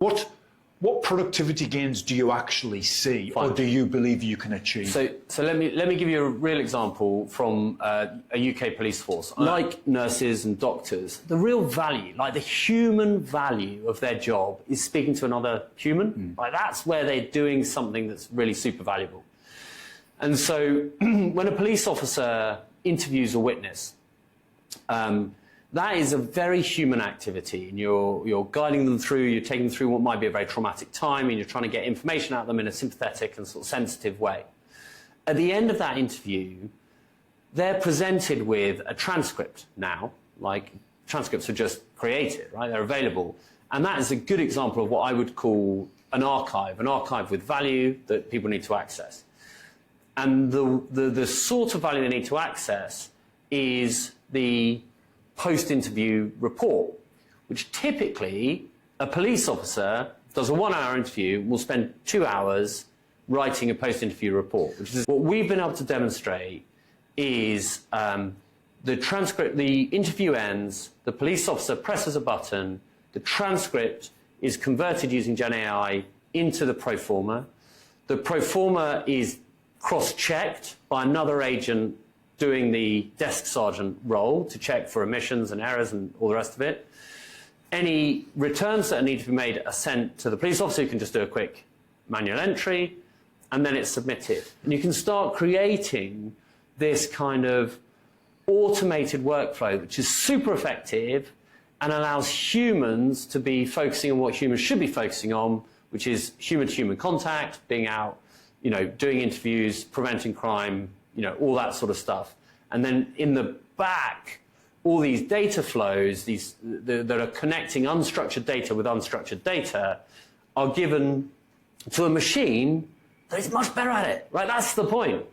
What productivity gains do you actually see, or do you believe you can achieve? So let me give you a real example from a UK police force. Like nurses and doctors, the real value, like the human value of their job, is speaking to another human. Like that's where they're doing something that's really super valuable. And so when a police officer interviews a witness, that is a very human activity, and you're guiding them through, you're taking them through what might be a very traumatic time, and you're trying to get information out of them in a sympathetic and sort of sensitive way. At the end of that interview, they're presented with a transcript now, like transcripts are just created, right? They're available. And that is a good example of what I would call an archive with value that people need to access. And the sort of value they need to access is the post-interview report, which typically a police officer does a 1-hour interview, will spend 2 hours writing a post-interview report, which is what we've been able to demonstrate is the transcript, the interview ends, the police officer presses a button, the transcript is converted using GenAI into the pro forma. The pro forma is cross-checked by another agent doing the desk sergeant role to check for omissions and errors and all the rest of it. Any returns that need to be made are sent to the police officer, who can just do a quick manual entry, and then it's submitted. And you can start creating this kind of automated workflow, which is super effective and allows humans to be focusing on what humans should be focusing on, which is human-to-human contact, being out, doing interviews, preventing crime, all that sort of stuff. And then in the back, all these data flows, that are connecting unstructured data with unstructured data, are given to a machine that is much better at it, right? That's the point.